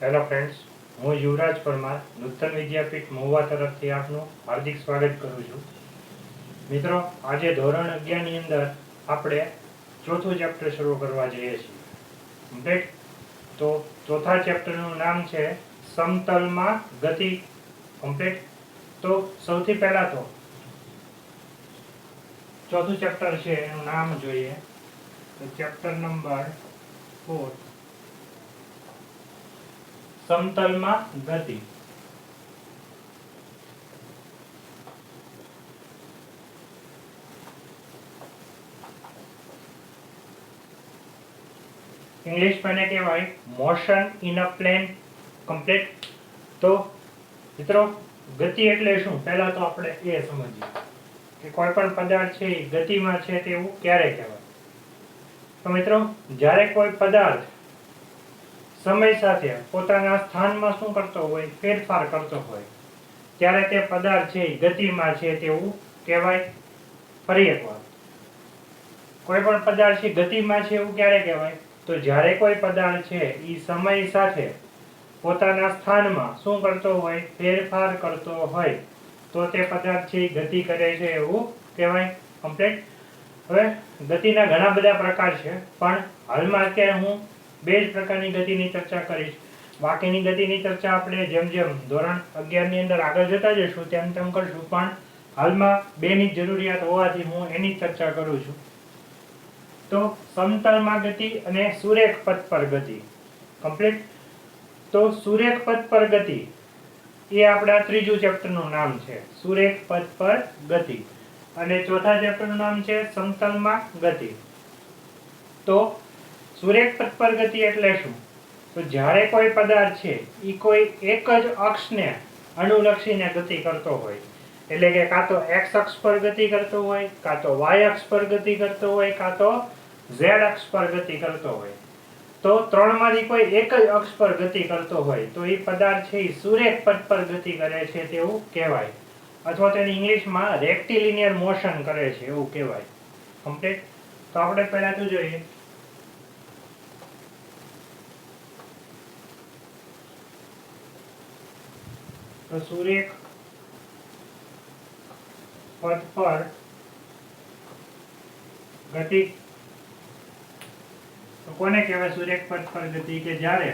Hello friends, હું યુવરાજ પરમાર નૂતન વિદ્યાપીઠ મહુવા તરફથી આપનું હાર્દિક સ્વાગત કરું છું. મિત્રો, આજે ધોરણ 11 ની અંદર આપણે ચોથું ચેપ્ટર શરૂ કરવા જઈએ છીએ. કમ્પ્લીટ. તો ચોથા ચેપ્ટરનું નામ છે સમતલમાં ગતિ. કમ્પ્લીટ. તો સૌથી પહેલા તો ચોથું ચેપ્ટર છે એનું નામ જોઈએ. તો ચેપ્ટર નંબર 4, સમતલમાં ગતિ. ઇંગ્લિશમાં એને કહેવાય motion in a plane. Complete. તો મિત્રો, ગતિ એટલે શું પહેલા તો આપણે એ સમજીએ કે કોઈ પણ પદાર્થ છે એ ગતિમાં છે તેવું ક્યારે કહેવાય. તો મિત્રો, જ્યારે કોઈ પદાર્થ સમય સાથે પોતાના સ્થાનમાં શું કરતો હોય, ફેરફાર કરતો હોય, ત્યારે તે પદાર્થ છે ગતિમાં છે તેવું કહેવાય. ફરી એકવાર, કોઈ પણ પદાર્થ છે ગતિમાં છે એવું ક્યારે કહેવાય? તો જ્યારે કોઈ પદાર્થ છે એ સમય સાથે પોતાના સ્થાનમાં શું કરતો હોય, ફેરફાર કરતો હોય, તો તે પદાર્થ છે ગતિ કરે છે એવું કહેવાય. કમ્પ્લીટ. હવે ગતિના ઘણા બધા પ્રકાર છે, પણ હાલમાં અત્યારે હું બે જ પ્રકારની ગતિની ચર્ચા કરીશ. બાકીની ગતિની ચર્ચા આપણે જેમ જેમ ધોરણ 11 ની અંદર આગળ જતા જઈશું તેમ તેમ કરશું, પણ હાલમાં બેની જરૂરિયાત હોવાથી હું એની ચર્ચા કરું છું. તો સમતલમાં ગતિ અને સુરેખ પથ પર ગતિ. કમ્પ્લીટ. તો સુરેખ પથ પર ગતિ એ આપણા ત્રીજું ચેપ્ટરનું નામ છે, સુરેખ પથ પર ગતિ. અને ચોથા ચેપ્ટરનું નામ છે સમતલમાં ગતિ. તો સુરેખ પથ પર ગતિ એટલે શું? તો જ્યારે કોઈ પદાર્થ છે એ કોઈ એક જ અક્ષને અનુલક્ષીને ગતિ કરતો હોય, એટલે કે કાં તો એક્સ અક્ષ પર ગતિ કરતો હોય, કાં તો વાય અક્ષ પર ગતિ કરતો હોય, કાં તો ઝેડ અક્ષ પર ગતિ કરતો હોય, તો ત્રણમાંથી કોઈ એક જ અક્ષ પર ગતિ કરતો હોય તો એ પદાર્થ છે એ સુરેખ પથ પર ગતિ કરે છે તેવું કહેવાય. અથવા તો એને ઇંગ્લિશમાં રેક્ટિલિનિયર મોશન કરે છે એવું કહેવાય. કમ્પ્લીટ. તો આપણે પહેલા તો જોઈએ તો સુરેખ પથ પર ગતિ. તો કોને કહેવાય સુરેખ પથ પર ગતિ? કે જ્યારે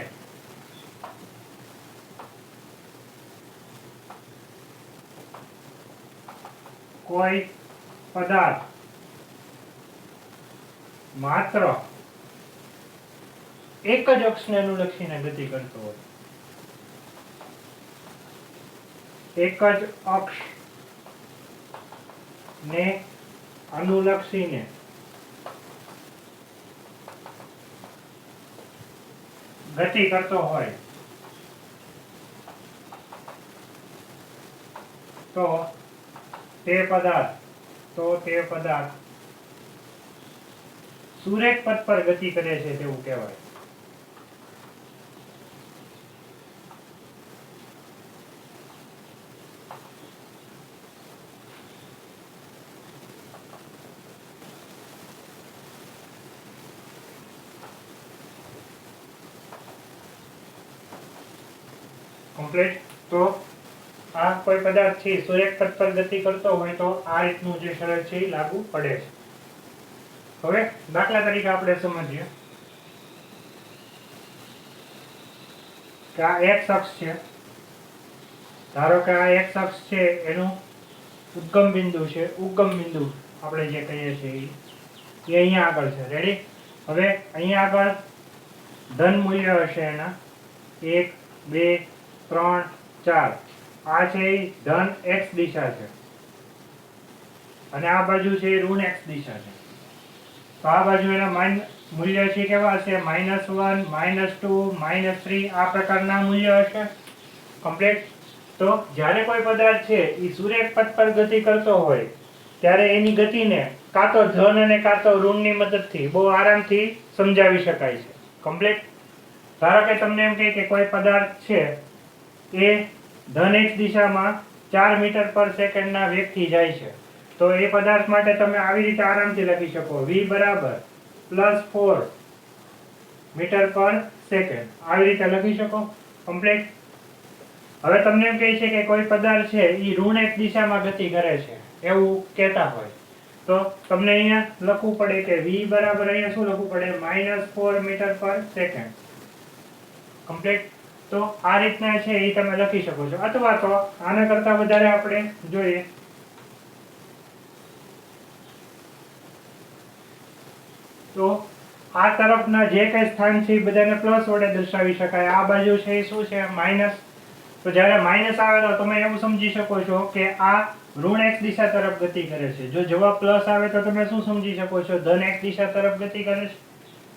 કોઈ પદાર્થ માત્ર એક જ અક્ષને અનુલક્ષીને ગતિ કરતો હોય, એક જ અક્ષ ને અનુલક્ષીને ગતિ કરતો હોય તો તે પદાર્થ સુરેખ પથ પર ગતિ કરે છે તેવું કહેવાય. કમ્પ્લીટ. તો આ કોઈ પદાર્થ છે સુરેખ પથ પર ગતિ કરતો હોય તો આ રીતનું જે શરત છે એ લાગુ પડે છે. હવે દાખલા તરીકે આપણે સમજીએ કે આ એક્સ અક્ષ છે. ધારો કે આ એક્સ અક્ષ છે એનું ઉદ્ગમ બિંદુ છે, ઉગમ બિંદુ આપણે જે કહીએ છીએ એ અહીંયા આગળ છે. રેડી? હવે અહીંયા આગળ ધન મૂલ્ય હશે એના 1, 2, 3, 4. આ છે એ ધન એક્સ દિશા છે અને આ બાજુ છે એ ઋણ એક્સ દિશા છે. તો આ બાજુ એના મૂલ્ય છે કેવા હશે? -1, -2, -3 આ પ્રકારના મૂલ્ય હશે. કમ્પ્લીટ. તો જ્યારે કોઈ પદાર્થ છે એ સુરેખ પથ પર ગતિ કરતો હોય ત્યારે એની ગતિને કાં તો ધન અને કાં તો ઋણની મદદથી બહુ આરામથી સમજાવી શકાય છે. કમ્પ્લીટ. ધારો કે તમને એમ કહે કે કોઈ પદાર્થ છે એ ધન એક્સ દિશામાં 4 મીટર પર સેકન્ડના વેગથી જાય છે, તો એ પદાર્થ માટે તમે આવી રીતે આરામથી લખી શકો v બરાબર +4 મીટર પર સેકન્ડ. આવી રીતે લખી શકો. કમ્પ્લીટ. હવે તમને એમ કહે છે કે કોઈ પદાર્થ છે એ ઋણ x દિશામાં ગતિ કરે છે એવું કહેતા હોય તો તમને અહીંયા લખવું પડે કે v બરાબર અહીંયા શું લખવું પડે -4 મીટર પર સેકન્ડ. કમ્પ્લીટ. તો આ રીતના છે એ તમે લખી શકો છો, અથવા તો આના કરતા વધારે આપણે જોઈએ તો આ તરફના જે કઈ સ્થાન છે એ બધાને પ્લસ વડે દર્શાવી શકાય. આ બાજુ છે એ શું છે માઇનસ. તો જ્યારે માઇનસ આવે તો તમે એવું સમજી શકો છો કે આ ઋણ x દિશા તરફ ગતિ કરે છે. જો જવાબ પ્લસ આવે તો તમે શું સમજી શકો છો ધન x દિશા તરફ ગતિ કરે છે.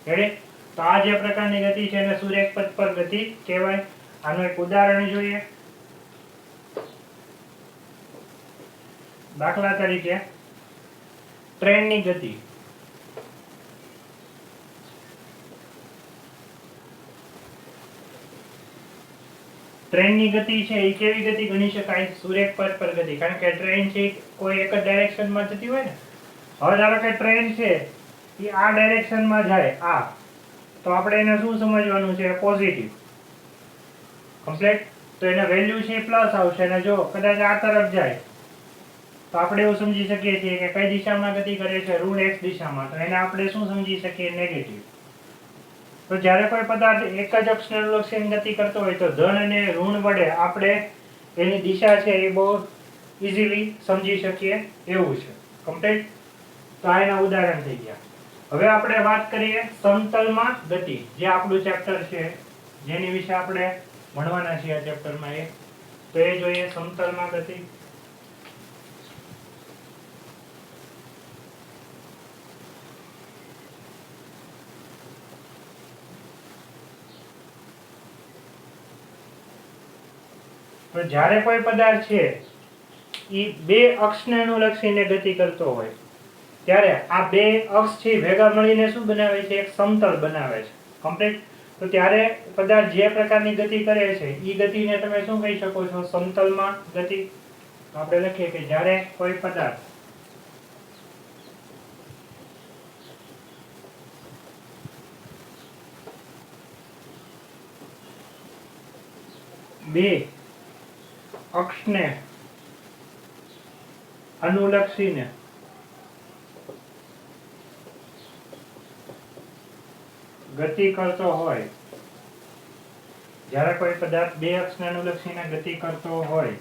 રેડી? તો આ જે પ્રકારની ગતિ છે એને સુરેખ પથ પર ગતિ કહેવાય. આનું એક ઉદાહરણ જોઈએ. દાખલા તરીકે ટ્રેનની ગતિ. ટ્રેનની ગતિ છે એ કેવી ગતિ ગણી શકાય? સુરેખ પથ પર ગતિ. કારણ કે ટ્રેન છે કોઈ એક જ ડાયરેક્શનમાં જતી હોય ને. હવે ધારો કે ટ્રેન છે એ આ ડાયરેક્શનમાં જાય આ, તો આપણે એને શું સમજવાનું છે? પોઝિટિવ. કમ્પ્લીટ. તો એના વેલ્યુ છે પ્લસ આવશે, અને જો કદાચ આ તરફ જાય તો આપણે એવું સમજી શકીએ છીએ કે કઈ દિશામાં ગતિ કરે છે? ઋણ x દિશામાં. તો એને આપણે શું સમજી શકીએ? નેગેટિવ. તો જ્યારે કોઈ પદાર્થ એક જ અક્ષને અનુલક્ષીને ગતિ કરતો હોય તો ધન અને ઋણ વડે આપણે એની દિશા છે એ બહુ ઇઝીલી સમજી શકીએ એવું છે. કમ્પ્લીટ. તો આ એના ઉદાહરણ થઈ ગયા. હવે આપણે વાત કરીએ સમતલમાં ગતિ, જે આપણું ચેપ્ટર છે જેની વિશે આપણે ભણવાના છીએ આ ચેપ્ટરમાં એ. તો એ જોઈએ સમતલમાં ગતિ. તો જ્યારે કોઈ પદાર્થ છે એ બે અક્ષને અનુલક્ષીને ગતિ કરતો હોય ત્યારે આ બે અક્ષ છે ભેગા મળીને શું બનાવે છે? એક સમતલ બનાવે છે. કમ્પ્લીટ. તો ત્યારે પદાર્થ જે પ્રકારની ગતિ કરે છે એ ગતિને તમે શું કહી શકો છો? સમતલમાં ગતિ. આપણે લખીએ કે જ્યારે કોઈ પદાર્થ બે અક્ષને અનુલક્ષીને ગતિ કરતો હોય, જ્યારે કોઈ પદાર્થ બે અક્ષને અનુલક્ષીને ગતિ કરતો હોય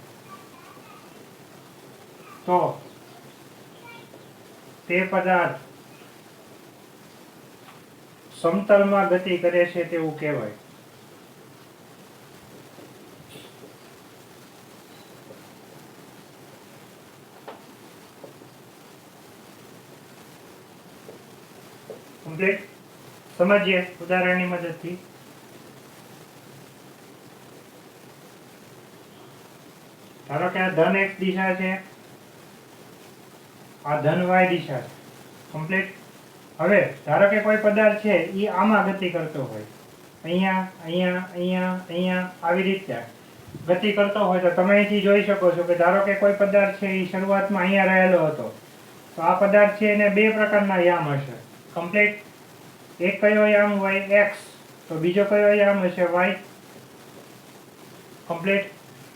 તો તે પદાર્થ સમતલમાં ગતિ કરે છે તેવું કહેવાય. કમ્પ્લીટ. સમજીએ ઉદાહરણની મદદથી. ધારો કે આ ધન x દિશા છે, આ ધન y દિશા છે. કમ્પ્લીટ. હવે ધારો કે કોઈ પદાર્થ છે એ આમાં ગતિ કરતો હોય, અહીંયા અહીંયા અહીંયા અહીંયા આવી રીતે ગતિ કરતો હોય તો તમે અહીંથી જોઈ શકો છો કે ધારો કે કોઈ પદાર્થ છે એ શરૂઆતમાં અહીંયા રહેલો હતો, તો આ પદાર્થ છે એને બે પ્રકારના યામ હશે. કમ્પ્લીટ. એક કયો યામ હોય? x. તો બીજો કયો યામ હશે? y. કમ્પ્લીટ.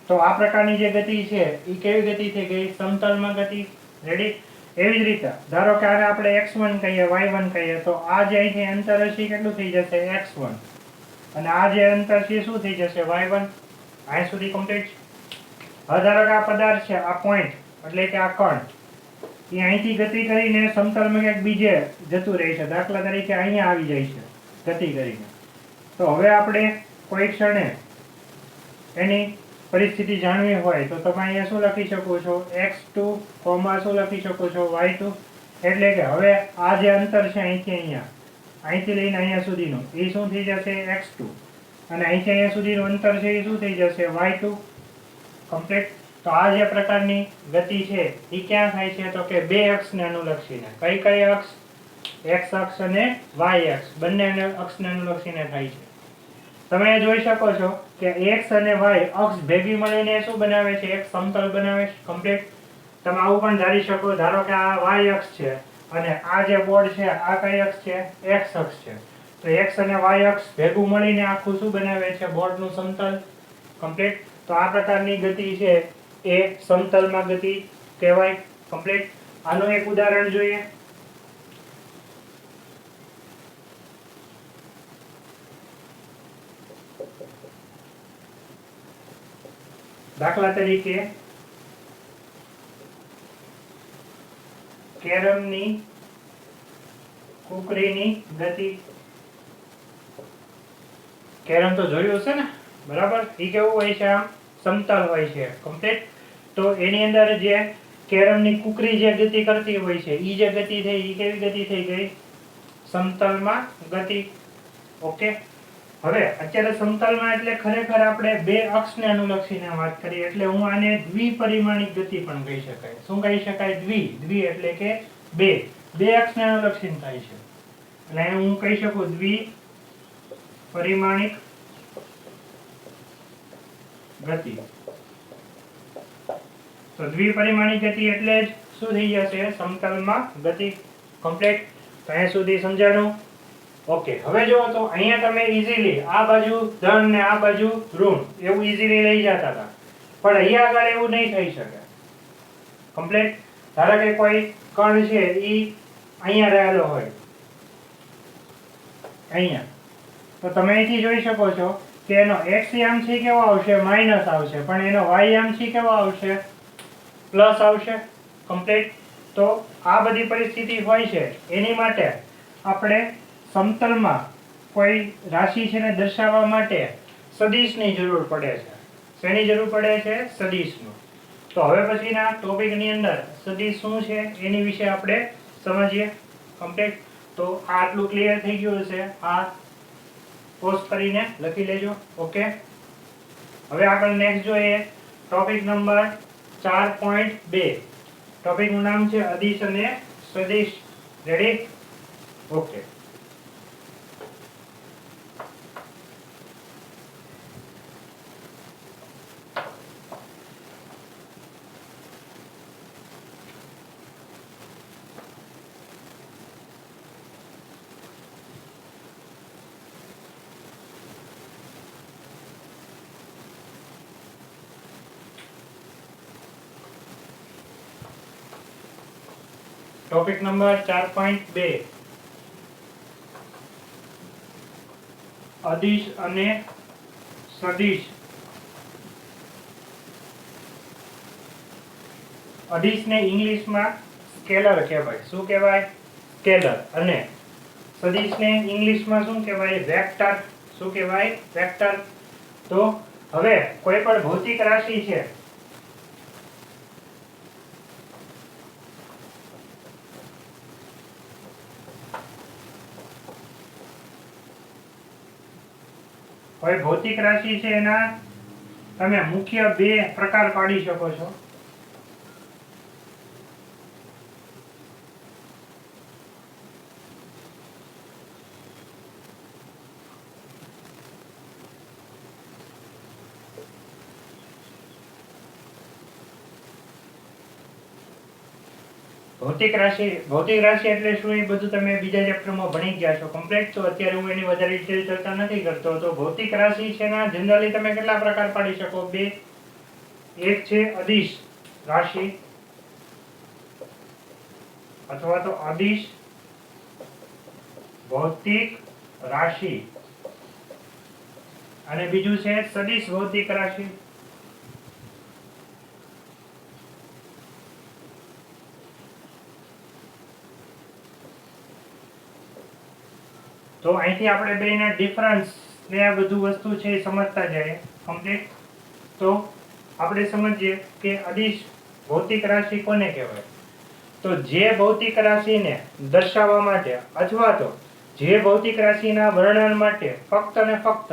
તો આ પ્રકારની જે ગતિ છે એ કેવી ગતિ થઈ ગઈ? સમતલમાં ગતિ. રેડી? એવી જ રીતે ધારો કે આને આપણે x1 કહીએ, y1 કહીએ, તો આ જે અહીંથી અંતર હશે એ કેટલું થઈ જશે? x1. અને આ જે અંતર છે શું થઈ જશે? y1. અહીં સુધી કમ્પ્લીટ. હવે ધારો કે આ પદાર્થ છે, આ પોઈન્ટ એટલે કે આ કણ એ અહીંથી ગતિ કરીને સમતલમાં ક્યાંક બીજે જતું રહે છે. દાખલા તરીકે અહીંયા આવી જાય છે ગતિ કરીને. તો હવે આપણે કોઈ ક્ષણે એની પરિસ્થિતિ જાણવી હોય તો તમે અહીંયા શું લખી શકો છો? x2, શું લખી શકો છો? y2. એટલે કે હવે આ જે અંતર છે અહીંથી અહીંયા, અહીંથી લઈને અહીંયા સુધીનું એ શું થઈ જશે? x2. અને અહીંથી અહીંયા સુધીનું અંતર છે એ શું થઈ જશે? y2. કમ્પ્લીટ. તો આ જે પ્રકારની ગતિ છે એ ક્યાં થાય છે? તો કે બે અક્ષને અનુલક્ષીને. કઈ કઈ અક્ષ? x અક્ષ અને y અક્ષ, બંને અક્ષને અનુલક્ષીને થાય છે. તમે જોઈ શકો છો કે x અને y અક્ષ ભેગી મળીને શું બનાવે છે? એક સમતલ બનાવે છે. કમ્પ્લીટ. તમે આવું પણ ધારી શકો, ધારો કે આ y અક્ષ છે અને આ જે બોર્ડ છે આ કઈ અક્ષ છે? x અક્ષ છે. તો x અને y અક્ષ ભેગું મળીને આખું શું બનાવે છે? બોર્ડનું સમતલ. કમ્પ્લીટ. તો આ પ્રકારની ગતિ છે એ સમતલમાં ગતિ કહેવાય. કમ્પ્લીટ. આનું એક ઉદાહરણ જોઈએ. દાખલા તરીકે કેરમની કુકરીની ગતિ. કેરમ તો જોયું હશે ને, બરાબર? એ કેવું હોય છે? આમ સમતલ હોય છે. કમ્પ્લીટ. તો એની અંદર જે કેરમની કુકરી જે ગતિ કરતી હોય છે, ઈ જે ગતિ થઈ, ઈ કેવી ગતિ થઈ ગઈ? સમતલમાં ગતિ. ઓકે. હવે અત્યારે સમતલમાં એટલે ખરેખર આપણે બે અક્ષને અનુલક્ષીને વાત કરીએ, એટલે હું આને દ્વિપરિમાણિક ગતિ પણ કહી શકાય. શું કહી શકાય? દ્વિ એટલે કે બે અક્ષને અનુલક્ષીને થાય છે, એટલે હું કહી શકું દ્વિપરિમાણિક ગતિ. તો દ્વિપરિમાણિક ગતિ એટલે જ શું થઈ જશે? સમતલમાં ગતિ. કમ્પ્લીટ. તો અહીંયા સુધી સમજાણું? ઓકે. હવે જો તો અહીંયા તમે ઈઝીલી આ બાજુ ધન ને આ બાજુ ઋણ એવું ઈઝીલી લઈ જતા હતા, પણ અહીંયા આગળ એવું નહીં થઈ શકે. કમ્પ્લીટ. ધારો કે કોઈ કણ છે ઈ અહીંયા રહેલો હોય, અહીંયા, તો તમે અહીંથી જોઈ શકો છો કે એનો x યામથી કેવો આવશે? માઇનસ આવશે, પણ એનો y યામથી કેવો આવશે? પ્લસ આવશે. કમ્પ્લીટ. તો આ બધી પરિસ્થિતિ હોય છે. એની માટે આપણે સમતલમાં કોઈ રાશિ છે ને દર્શાવવા માટે સદિશની જરૂર પડે છે. શેની જરૂર પડે છે? સદિશનું. તો હવે પછીના ટોપિકની અંદર સદિશ શું છે એની વિશે આપણે સમજીએ. કમ્પ્લીટ. તો આટલું ક્લિયર થઈ ગયું હશે. આ પોઝ કરીને લખી લેજો. ઓકે. હવે આગળ નેક્સ્ટ જોઈએ ટોપિક નંબર 4.2. ટોપિકનું નામ છે અદિશ અને સદિશ. રેડી? ઓકે. ટોપિક નંબર 4.2 અદિશ અને સદિશ. અદિશને ઇંગ્લિશમાં સ્કેલર કહેવાય. શું કહેવાય? સ્કેલર. અને સદિશને ઇંગ્લિશમાં શું કહેવાય? વેક્ટર. શું કહેવાય? વેક્ટર. તો હવે કોઈ પણ ભૌતિક રાશિ છે, કોઈ ભૌતિક રાશિ છે એના તમે મુખ્ય બે પ્રકાર પાડી શકો છો. ભૌતિક રાશિ એટલે શું એ બધું તમે બીજા ચેપ્ટરમાં ભણી ગયા છો. કમ્પ્લીટ. તો અત્યારે હું એની વધારે ડિટેલ ચર્ચા નથી કરતો. તો ભૌતિક રાશિ છે ના જનરલી તમે કેટલા પ્રકાર પાડી શકો? બે. એક છે અદિશ રાશિ અથવા તો અદિશ ભૌતિક રાશિ, અને બીજું છે સદિશ ભૌતિક રાશિ. તો અહીંથી આપણે બેના ડિફરન્સ ને આ બધું વસ્તુ છે એ સમજતા જઈએ. કમ્પ્લીટ. તો આપણે સમજીએ કે અદિશ ભૌતિક રાશિ કોને કહેવાય? તો જે ભૌતિક રાશિને દર્શાવવા માટે અથવા તો જે ભૌતિક રાશિના વર્ણન માટે ફક્ત ને ફક્ત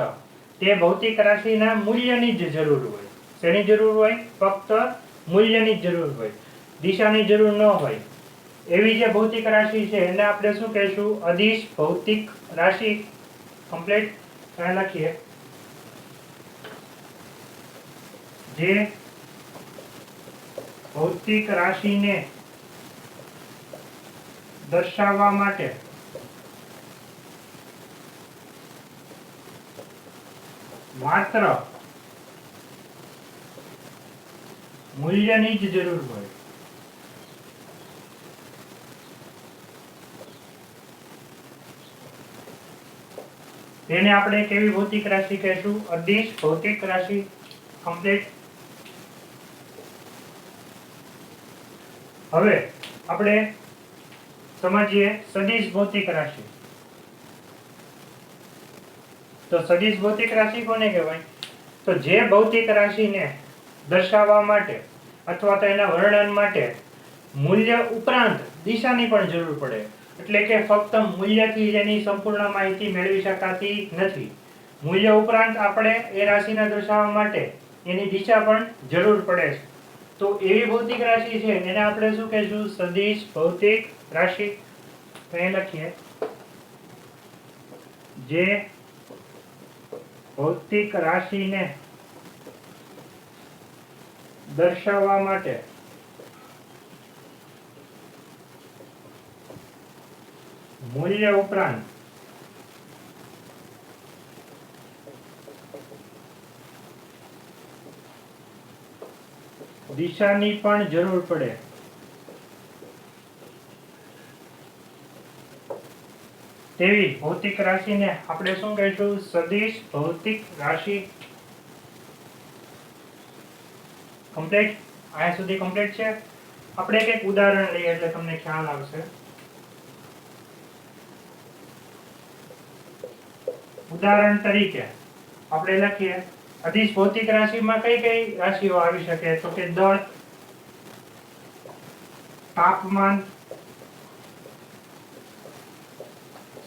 તે ભૌતિક રાશિના મૂલ્યની જ જરૂર હોય. શેની જરૂર હોય? ફક્ત મૂલ્યની જ જરૂર હોય, દિશાની જરૂર ન હોય. એવી જે ભૌતિક રાશિ છે એને આપણે શું કહીશું? અદિશ ભૌતિક રાશિ. કમ્પ્લીટ. લખીએ જે ભૌતિક રાશિને દર્શાવવા માટે માત્ર મૂલ્યની જ જરૂર હોય. તેને આપણે કેવી ભૌતિક રાશિ કહીશું? અદિશ ભૌતિક રાશિ. કમ્પ્લીટ. હવે આપણે સમજીએ સદિશ ભૌતિક રાશિ. તો સદિશ ભૌતિક રાશિ કોને કહેવાય? તો જે ભૌતિક રાશિને દર્શાવવા માટે અથવા તો એના વર્ણન માટે મૂલ્ય ઉપરાંત દિશાની પણ જરૂર પડે. એટલે કે ફક્ત મૂલ્યથી જ એની સંપૂર્ણ માહિતી મેળવી શકાતી નથી. મૂલ્ય ઉપરાંત આપણે એ રાશિને દર્શાવવા માટે એની દિશા પણ જરૂર પડે છે. તો એવી ભૌતિક રાશિ છે એને આપણે શું કહીશું? સદિશ ભૌતિક રાશિ. તો એ લખીએ, જે ભૌતિક રાશિને દર્શાવવા માટે મૂલ્ય ઉપરાંત દિશાની પણ જરૂર પડે. તેવી ભૌતિક રાશિને આપણે શું કહીશું? સદિશ ભૌતિક રાશિ. કમ્પ્લીટ. અહીંયા સુધી કમ્પ્લીટ છે. આપણે એક ઉદાહરણ લઈએ એટલે તમને ખ્યાલ આવશે. ઉદાહરણ તરીકે આપણે લખીએ, અદિશ ભૌતિક રાશિમાં કઈ કઈ રાશિઓ આવી શકે? તો કે દળ, તાપમાન,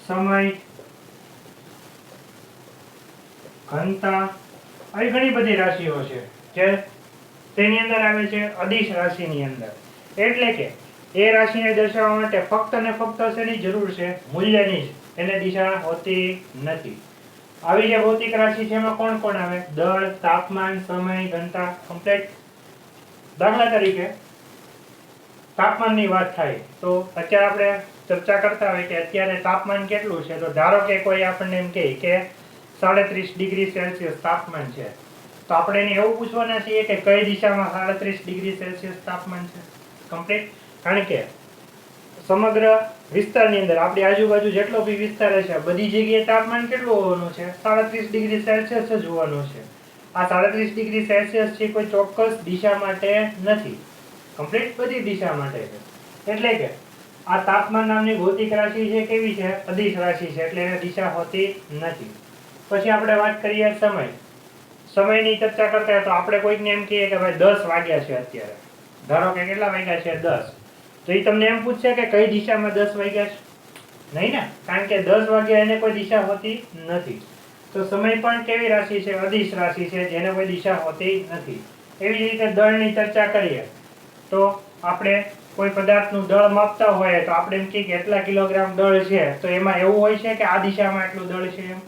સમય, ઘનતા, આવી ઘણી બધી રાશિઓ છે જે તેની અંદર આવે છે અદિશ રાશિની અંદર. એટલે કે એ રાશિને દર્શાવવા માટે ફક્ત ને ફક્ત શેની જરૂર છે? મૂલ્યની જ. એને દિશા હોતી નથી. આવી જે ભૌતિક રાશિ છે એમાં કોણ કોણ આવે? દળ, તાપમાન, સમય, ઘનતા. કમ્પ્લીટ. દાખલા તરીકે તાપમાનની વાત થાય તો અત્યારે આપણે ચર્ચા કરતા હોય કે અત્યારે તાપમાન કેટલું છે. તો ધારો કે કોઈ આપણને એમ કહે કે 37 ડિગ્રી સેલ્સિયસ તાપમાન છે, તો આપણે એને એવું પૂછવાના છીએ કે કઈ દિશામાં 37 ડિગ્રી સેલ્સિયસ તાપમાન છે. કમ્પ્લીટ. કારણ કે સમગ્ર વિસ્તારની અંદર આપણી આજુબાજુ જેટલો બી વિસ્તાર છે બધી જગ્યાએ તાપમાન કેટલું હોવાનું છે? 37 ડિગ્રી સેલ્સિયસ જ હોવાનું છે. આ 37 ડિગ્રી સેલ્સિયસ છે કોઈ ચોક્કસ દિશા માટે નથી. કમ્પ્લીટ બધી દિશા માટે છે. એટલે કે આ તાપમાન નામની ભૌતિક રાશિ છે કેવી છે? અદિશ રાશિ છે. એટલે એને દિશા હોતી નથી. પછી આપણે વાત કરીએ સમય. સમયની ચર્ચા કરતા તો આપણે કોઈકને એમ કહીએ કે ભાઈ 10 વાગ્યા છે અત્યારે. ધારો કે કેટલા વાગ્યા છે? 10. તો એ તમને એમ પૂછશે કે કઈ દિશામાં 10 વાગ્યા છે? નહીં ને, કારણ કે 10 વાગ્યા એને કોઈ દિશા હોતી નથી. તો સમય પણ કેવી રાશિ છે? અદિશ રાશિ છે જેને કોઈ દિશા હોતી નથી. એવી જ રીતે દળની ચર્ચા કરીએ તો આપણે કોઈ પદાર્થનું દળ માપતા હોય તો આપણે એમ કહીએ કે એટલા કિલોગ્રામ દળ છે. તો એમાં એવું હોય છે કે આ દિશામાં એટલું દળ છે એમ?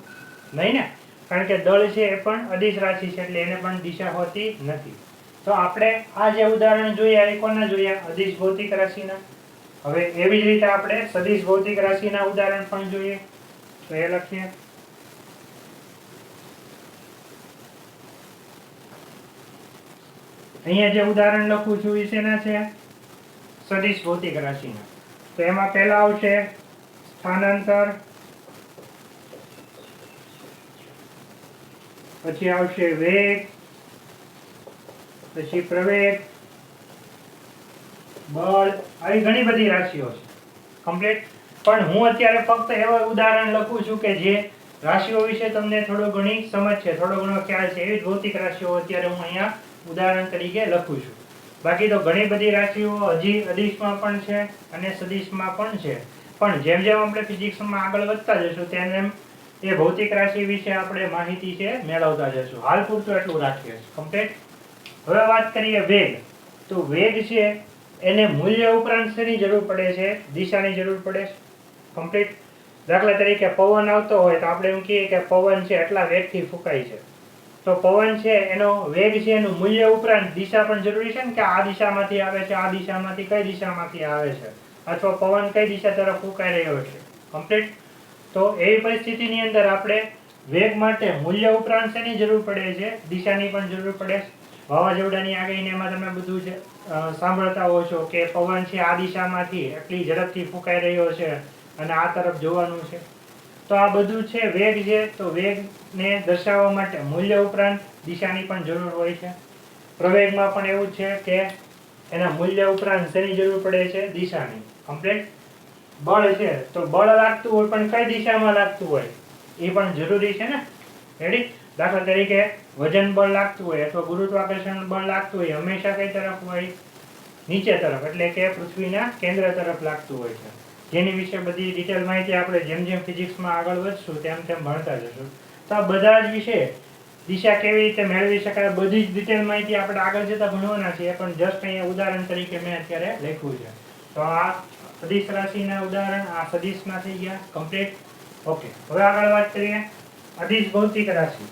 નહીં ને, કારણ કે દળ છે એ પણ અદિશ રાશિ છે એટલે એને પણ દિશા હોતી નથી. તો આપણે આ જે ઉદાહરણ જોયા એ કોના જોયા? અદિશ ભૌતિક રાશિના. હવે એવી જ રીતે આપણે સદિશ ભૌતિક રાશિના ઉદાહરણ પણ જોઈએ. તો એ લખીએ, અહીંયા જે ઉદાહરણ લખું છું એ શેના છે? સદિશ ભૌતિક રાશિના. તો એમાં પહેલા આવશે સ્થાનાંતર, પછી આવશે વેગ, પછી પ્રવેગ, બળ. આવી ઘણી બધી રાશિઓ છે. કમ્પ્લીટ. પણ હું અત્યારે ફક્ત એવા ઉદાહરણ લખું છું કે જે રાશિઓ વિશે તમને થોડો ઘણી સમજ છે, થોડો ઘણો ખ્યાલ છે. એવી ભૌતિક રાશિઓ અત્યારે હું અહીંયા ઉદાહરણ તરીકે લખું છું. બાકી તો ઘણી બધી રાશિઓ હજી અદિશમાં પણ છે અને સદિશમાં પણ છે. પણ જેમ જેમ આપણે ફિઝિક્સમાં આગળ વધતા જશું તેમ એમ એ ભૌતિક રાશિ વિશે આપણે માહિતી છે મેળવતા જશું. હાલ પૂરતું એટલું રાખીએ. કમ્પ્લીટ. હવે વાત કરીએ વેગ. તો વેગ છે એને મૂલ્ય ઉપરાંત શેની જરૂર પડે છે? દિશાની જરૂર પડે છે. કમ્પ્લીટ. દાખલા તરીકે પવન આવતો હોય તો આપણે એમ કહીએ કે પવન છે એટલા વેગથી ફૂંકાય છે. તો પવન છે એનો વેગ છે એનું મૂલ્ય ઉપરાંત દિશા પણ જરૂરી છે ને, કે આ દિશામાંથી આવે છે, આ દિશામાંથી કઈ દિશામાંથી આવે છે, અથવા પવન કઈ દિશા તરફ ફૂંકાઈ રહ્યો છે. કમ્પ્લીટ. તો એવી પરિસ્થિતિની અંદર આપણે વેગ માટે મૂલ્ય ઉપરાંત શેની જરૂર પડે છે? દિશાની પણ જરૂર પડે. વાવાઝોડાની આગાહીને એમાં તમે બધું જ સાંભળતા હો છો કે પવન છે આ દિશામાંથી એટલી ઝડપથી ફૂંકાઈ રહ્યો છે અને આ તરફ જોવાનું છે. તો આ બધું છે વેગ છે. તો વેગને દર્શાવવા માટે મૂલ્ય ઉપરાંત દિશાની પણ જરૂર હોય છે. પ્રવેગમાં પણ એવું છે કે એના મૂલ્ય ઉપરાંત શેની જરૂર પડે છે? દિશાની. કમ્પ્લીટ. બળ છે તો બળ લાગતું હોય પણ કઈ દિશામાં લાગતું હોય એ પણ જરૂરી છે ને. રેડી? દાખલા તરીકે વજન બળ લાગતું હોય અથવા ગુરુત્વાકર્ષણ બળ લાગતું હોય હંમેશા કઈ તરફ હોય? નીચે તરફ, એટલે કે પૃથ્વીના કેન્દ્ર તરફ લાગતું હોય છે. જેની વિશે બધી ડિટેલ માહિતી આપણે જેમ જેમ ફિઝિક્સમાં આગળ વધશું તેમ તેમ ભણતા જશું. તો આ બધા જ વિશે દિશા કેવી રીતે મેળવી શકાય બધી જ ડિટેલ માહિતી આપણે આગળ જતા ભણવાના છીએ, પણ જસ્ટ અહીંયા ઉદાહરણ તરીકે મેં અત્યારે લખ્યું છે. તો આ સદિશ રાશિના ઉદાહરણ આ સદિશના થઈ ગયા કમ્પ્લીટ. ઓકે, હવે આગળ વાત કરીએ અદિશ ભૌતિક રાશિ.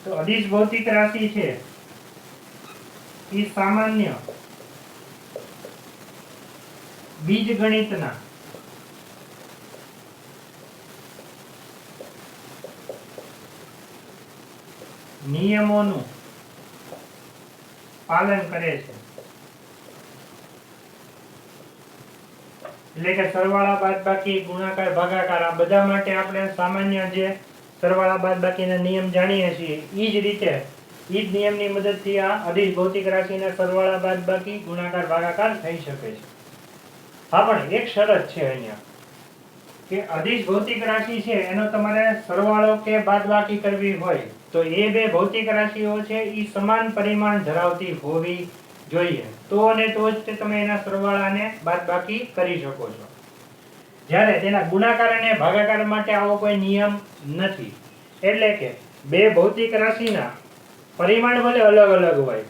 તો અદિશ ભૌતિક રાશિ છે એ સામાન્ય બીજગણિતના નિયમોનું પાલન કરે છે. એટલે કે સરવાળા બાદબાકી ગુણાકાર ભાગાકાર આ બધા માટે આપણે સામાન્ય જે સરવાળા બાદબાકીના નિયમ જાણીએ છીએ એ જ રીતે એ જ નિયમની મદદથી આ અદિશ ભૌતિક રાશિના સરવાળા બાદબાકી ગુણાકાર ભાગાકાર થઈ શકે છે. હા, પણ એક શરત છે અહીંયા કે અદિશ ભૌતિક રાશિ છે એનો તમારે સરવાળો કે બાદબાકી કરવી હોય તો એ બે ભૌતિક રાશિઓ છે એ સમાન પરિમાણ ધરાવતી હોવી જોઈએ. તો અને તો જ તમે એના સરવાળાને બાદબાકી કરી શકો છો. જ્યારે તેના ગુણાકાર અને ભાગાકાર માટે આવો કોઈ નિયમ નથી. એટલે કે બે ભૌતિક રાશિના પરિમાણ ભલે અલગ અલગ હોય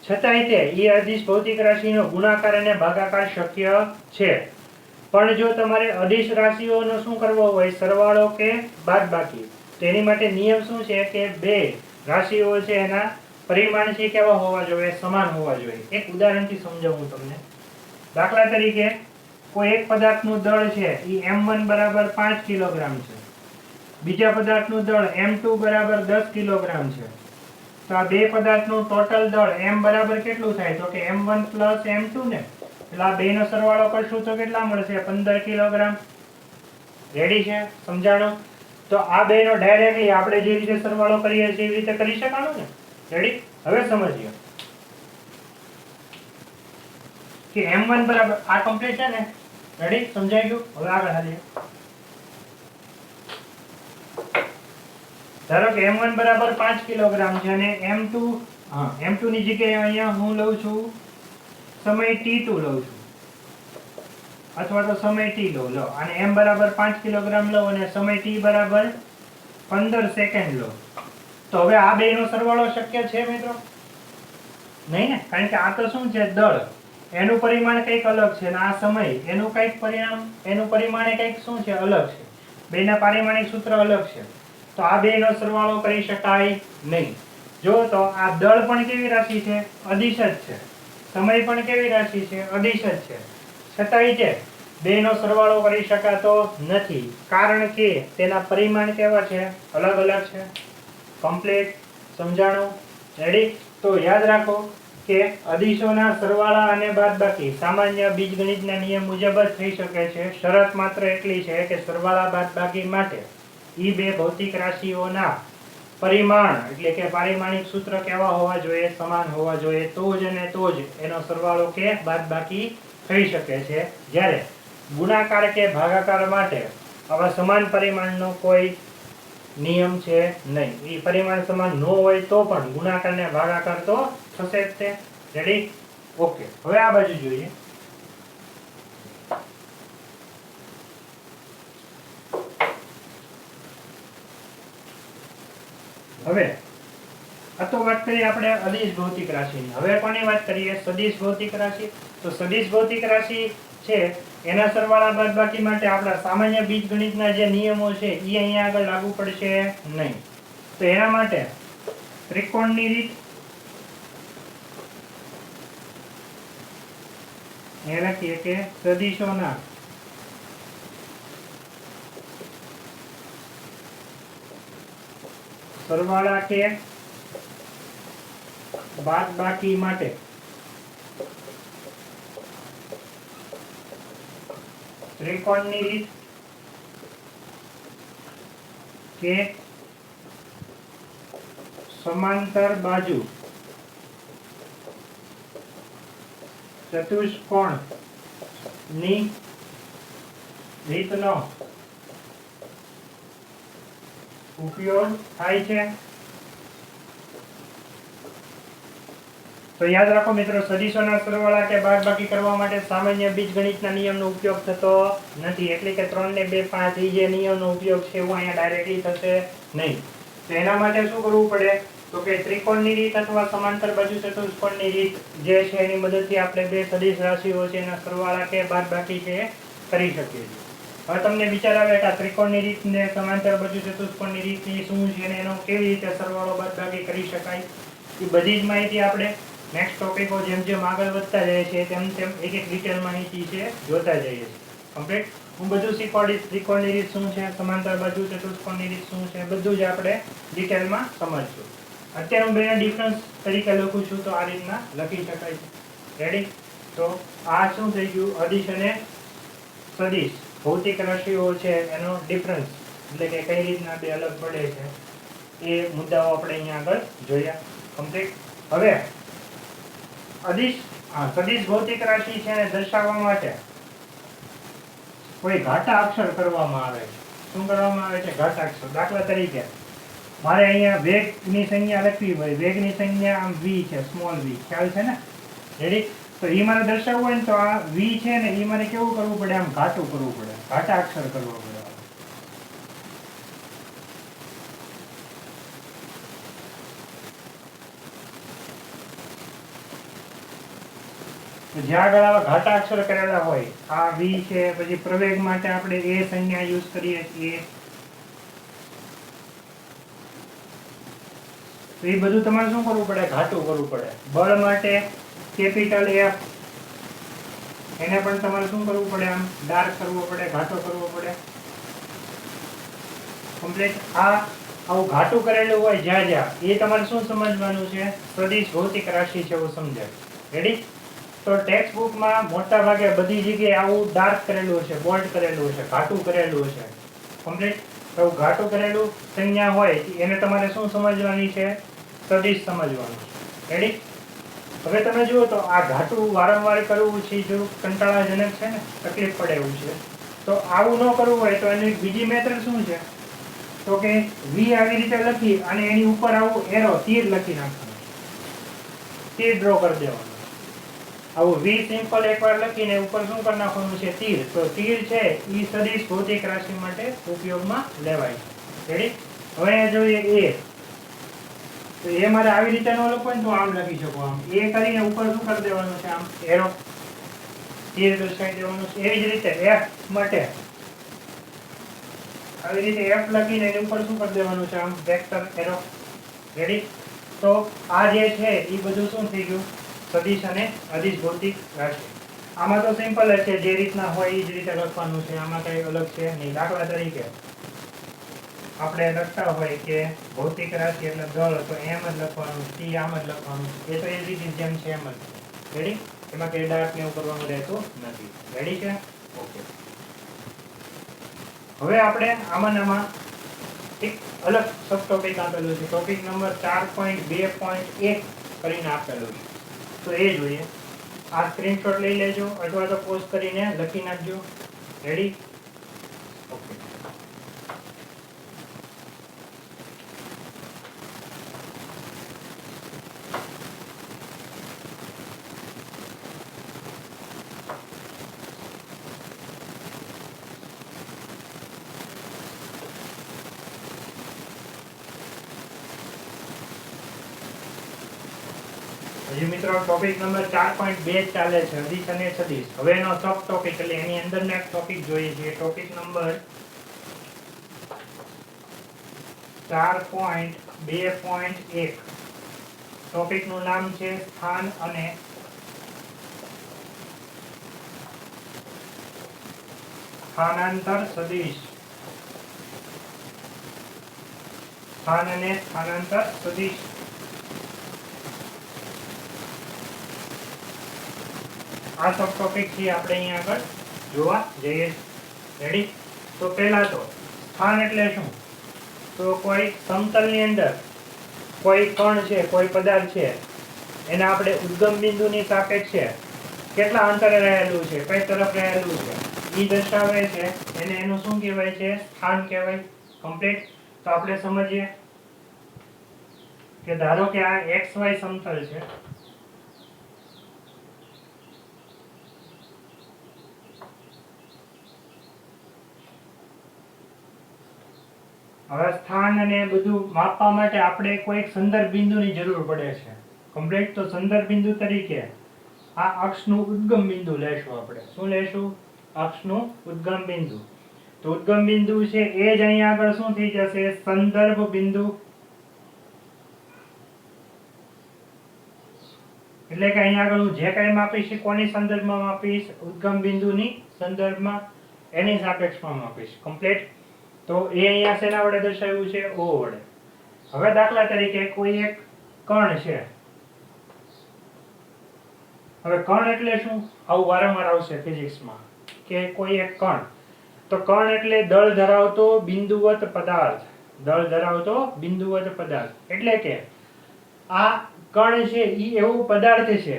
છતાંય તે એ અદિશ ભૌતિક રાશિનો ગુણાકાર અને ભાગાકાર શક્ય છે. પણ જો તમારે અદિશ રાશિઓનો શું કરવો હોય સરવાળો કે બાદબાકી તો એની માટે નિયમ શું છે કે બે રાશિઓ છે એના પરિમાણ છે કેવા હોવા જોઈએ? સમાન હોવા જોઈએ. એક ઉદાહરણથી સમજાવું તમને. દાખલા તરીકે કોઈ એક પદાર્થનું દળ છે એ m1 બરાબર 5 કિલોગ્રામ છે, બીજા પદાર્થનું દળ m2 બરાબર 10 કિલોગ્રામ છે. તો આ બે પદાર્થનું ટોટલ દળ m બરાબર કેટલું થાય? તો કે m1 પ્લસ m2 ને. એટલે આ બેનો સરવાળો કરશું તો કેટલા મળશે? 15 કિલોગ્રામ. રેડી છે? સમજાણું? તો આ બેનો ડાયરેક્ટલી આપણે જે રીતે સરવાળો કરીએ છીએ એવી રીતે કરી શકાનું ને. રેડી? હવે સમજીએ કે m1 બરાબર આ કમ્પ્લીટ છે ને. રેડી? સમજાઈ ગયું? હવે આગળ હાલીએ. ધારો કે m1 બરાબર 5 કિલોગ્રામ છે અને m2 m2 ની જગ્યાએ અહીંયા હું લઉં છું સમય t2 લઉં છું અથવા તો સમય t લો અને m બરાબર 5 કિલોગ્રામ લો અને સમય t બરાબર 15 સેકન્ડ લો. તો હવે આ બેનો સરવાળો શક્ય છે મિત્રો? નહીં ને, કારણ કે આ તો શું છે? દળ. એનું પરિમાણ કંઈક અલગ છે અને આ સમય એનું પરિમાણ કંઈક શું છે? અલગ છે. બેના પારિમાણિક સૂત્ર અલગ છે. તો આ બેનો સરવાળો કરી શકાય નહીં. જો તો આ દળ પણ કેવી રાશિ છે? અદિશ જ છે. સમય પણ કેવી રાશિ છે? અદિશ જ છે. છતાંય તે બેનો સરવાળો કરી શકાતો નથી કારણ કે તેના પરિમાણ કેવા છે? અલગ અલગ છે. કમ્પ્લીટ. સમજાણું? રેડી? તો યાદ રાખો કે અદિશોના સરવાળા અને બાદબાકી સામાન્ય બીજગણિતના નિયમ મુજબ જ થઈ શકે છે. શરત માત્ર એટલી છે કે સરવાળા બાદબાકી માટે ઈ બે ભૌતિક રાશિઓના પરિમાણ એટલે કે પારિમાણિક સૂત્ર કેવા હોવા જોઈએ? સમાન હોવા જોઈએ. તો જ અને તો જ એનો સરવાળો કે બાદબાકી થઈ શકે છે. જ્યારે ગુણાકાર કે ભાગાકાર માટે આવા સમાન પરિમાણનો કોઈ નિયમ છે નહીં. એ પરિમાણ સમાન ન હોય તો પણ ગુણાકાર ને ભાગાકાર તો થશે જ તે. રેડી? ઓકે, હવે આ બાજુ જોઈએ. હવે આ તો વાત કરીએ આપણે અદિશ ભૌતિક રાશિની. હવે કોની વાત કરીએ? સદિશ ભૌતિક રાશિ. તો સદિશ ભૌતિક રાશિ છે એના સરવાળા બાદબાકી માટે આપણા સામાન્ય બીજગણિતના જે નિયમો છે એ અહીંયા આગળ લાગુ પડશે નહીં. તો એના માટે ત્રિકોણની રીત એ લખીએ કે સદિશોના સરવાળા કે બાદબાકી માટે ત્રિકોણની રીત કે સમાંતર બાજુ ચતુષ્કોણની રીતનો ઉપયોગ થાય છે। તો યાદ રાખો મિત્રો, સદિશોના સરવાળા કે બાદબાકી કરવા માટે સામાન્ય બીજગણિતના નિયમનો ઉપયોગ થતો નથી, એટલે કે 3 ને 2 5 એ જે નિયમનો ઉપયોગ છે એવો અહીંયા ડાયરેક્ટલી થશે નહીં। તો એના માટે શું કરવું પડે, તો કે ત્રિકોણની રીત અથવા સમાંતર બાજુ ચતુષ્કોણની રીત જે છે એની મદદથી આપણે બે સદિશ રાશિઓ છે એના સરવાળા કે બાદબાકી છે એ કરી શકીએ છીએ। હવે તમને વિચાર આવે કે આ ત્રિકોણની રીત ને સમાંતર બાજુ ચતુષ્કોણની રીત શું છે અને એનો કેવી રીતે સરવાળો બાદબાકી કરી શકાય, એ બધી જ માહિતી આપણે નેક્સ્ટ ટોપિકો જેમ જેમ આગળ વધતા જાય છે તેમ તેમ એક એક ડિટેલ માહિતી છે જોતા જઈએ છીએ। કમ્પ્લીટ હું બધું શીખવાડીશ, ત્રિકોણની રીત શું છે, સમાંતર બાજુ ચતુષ્કોણની રીત શું છે, બધું જ આપણે ડિટેલમાં સમજશું। અત્યારે હું બેના ડિફરન્સ તરીકે લખું છું, તો આ રીતના લખી શકાય છે। રેડી? તો આ શું થઈ ગયું, અદિશ અને સદિશ ભૌતિક રાશિઓ છે એનો ડિફરન્સ, એટલે કે કઈ રીતના બે અલગ પડે છે એ મુદ્દાઓ આપણે અહીંયા આગળ જોયા। કમ્પ્લીટ। હવે અદિશ સદિશ ભૌતિક રાશિ છે એને દર્શાવવા માટે કોઈ ઘાટા અક્ષર કરવામાં આવે છે। શું કરવામાં આવે છે? ઘાટા અક્ષર। દાખલા તરીકે મારે અહીંયા વેગની સંજ્ઞા લખવી હોય, વેગની સંજ્ઞા આમ v છે, સ્મોલ v, ખ્યાલ છે ને? રેડી? તો એ મારે દર્શાવવું હોય ને તો આ v છે ને એ મારે કેવું કરવું પડે, આમ ઘાટું કરવું પડે, ઘાટા અક્ષર કરવો પડે। જ્યાં આગળ આવા ઘાટા અક્ષર કરેલા હોય, આ v છે, પછી પ્રવેગ માટે આપણે a સંજ્ઞા યુઝ કરીએ છીએ, તો એ બધું તમારે શું કરવું પડે, ઘાટું કરવું પડે। બળ માટે કેપિટલ F, એને પણ તમારે શું કરવું પડે, આમ ડાર્ક કરવો પડે, ઘાટો કરવો પડે। કમ્પ્લીટ। આ આવું ઘાટું કરેલું હોય જ્યાં જ્યાં, એ તમારે શું સમજવાનું છે, સદિશ ભૌતિક રાશિ છે એવું સમજાય। રેડી? તો ટેક્સ્ટ બુકમાં મોટા ભાગે બધી જગ્યાએ આવું ડાર્ક કરેલું છે, બોલ્ડ કરેલું છે, ઘાટું કરેલું છે। કમ્પ્લીટ। તો ઘાટું કરેલું સંજ્ઞા હોય એને તમારે શું સમજવાની છે, સદિશ સમજવાનું છે। રેડી? હવે તમે જુઓ તો આ ઘાટું વારંવાર કરવું છે જો કંટાળાજનક છે ને, તકલીફ પડે એવું છે। તો આવું ન કરવું હોય તો એની બીજી મેથડ શું છે, તો કે v આવી રીતે લખી અને એની ઉપર આવું એરો તીર લખી નાખવાનું, તીર ડ્રો કરી દેવાનું। આવું v સિમ્પલ એકવાર લખીને ઉપર શું કરી નાખવાનું છે, તીર। તો તીર છે એ સદિશ ભૌતિક રાશિ માટે ઉપયોગમાં લેવાય છે। રેડી? હવે અહીંયા જોઈએ a, તો એ મારે આવી રીતે ન લખવું ને તો આમ લખી શકો, આમ એ કરીને ઉપર શું કરી દેવાનું છે, આમ એરો તીર દર્શાવી દેવાનું છે। એવી જ રીતે f માટે આવી રીતે f લખીને એની ઉપર શું કરી દેવાનું છે, આમ વેક્ટર એરો। રેડી? તો આ જે છે એ બધું શું થઈ ગયું, સદિશ અને અદિશ ભૌતિક રાશિ। આમાં તો સિમ્પલ જ છે, જે રીતના હોય એ જ રીતે લખવાનું છે, આમાં કઈ અલગ છે નહીં। દાખલા તરીકે આપણે લખતા હોય કે ભૌતિક રાશિ એટલે દળ, તો એમ જ લખવાનું, ટી આમ જ લખવાનું, એ તો એ રીતે જેમ છે એમ જ। રેડી? એમાં કઈ ડાર્ક ને એવું કરવાનું રહેતું નથી। રેડી છે? ઓકે। હવે આપણે આમાં એક અલગ સબ ટોપિક આપેલું છે, ટોપિક નંબર 4.2.1 કરીને આપેલું છે, તો એ જોઈએ। આ સ્ક્રીનશોટ લઈ લેજો અથવા તો પોઝ કરીને લખી નાખજો। રેડી? ઓકે। હજી મિત્રો ટોપિક નંબર 4.2 ચાલે છે, અદિશ અને સદિશ। હવે એનો સબ ટોપિક એટલે એની અંદરનો એક ટોપિક જોઈએ છીએ, ટોપિક નંબર 4.2.1। ટોપિક નું નામ છે સ્થાન અને સ્થાનાંતર સદિશ। સ્થાન અને સ્થાનાંતર સદિશ આ સબ ટોપિક થી આપણે અહીંયા આગળ જોવા જઈએ. રેડી? તો પહેલા તો સ્થાન એટલે શું? તો કોઈ સમતલની અંદર કોઈ કણ છે, કોઈ પદાર્થ છે, એને આપણે ઉદ્ગમ બિંદુની સાપેક્ષે કેટલા અંતરે રહેલું છે, કઈ તરફ રહેલું છે એ દર્શાવે છે. એને એનું શું કહેવાય છે? સ્થાન કહેવાય. કમ્પ્લીટ. તો આપણે સમજીએ કે ધારો કે આ XY સમતલ છે. હવે સ્થાન અને બધું માપવા માટે આપણે કોઈ સંદર્ભ બિંદુની જરૂર પડે છે. કમ્પ્લીટ. તો સંદર્ભ બિંદુ તરીકે આ અક્ષનું ઉદ્ગમ બિંદુ લેશું આપણે. શું લેશું? અક્ષનું ઉદ્ગમ બિંદુ. તો ઉદ્ગમ બિંદુ છે એ જ અહીંયા આગળ શું થઈ જશે? સંદર્ભ બિંદુ. એટલે કે અહીંયા આગળ હું જે કાંઈ માપીશ એ કોની સંદર્ભમાં માપીશ? ઉદ્ગમ બિંદુની સંદર્ભમાં, એની સાપેક્ષમાં માપીશ. કમ્પ્લીટ. તો એ અહીંયા શેના વડે દર્શાવ્યું છે? O વડે. હવે દાખલા તરીકે કોઈ એક કણ છે. હવે કણ એટલે શું? આવું વારંવાર આવશે ફિઝિક્સમાં કે કોઈ એક કણ. તો કણ એટલે દળ ધરાવતો બિંદુવત પદાર્થ. દળ ધરાવતો બિંદુવત પદાર્થ એટલે કે આ કણ છે એ એવું પદાર્થ છે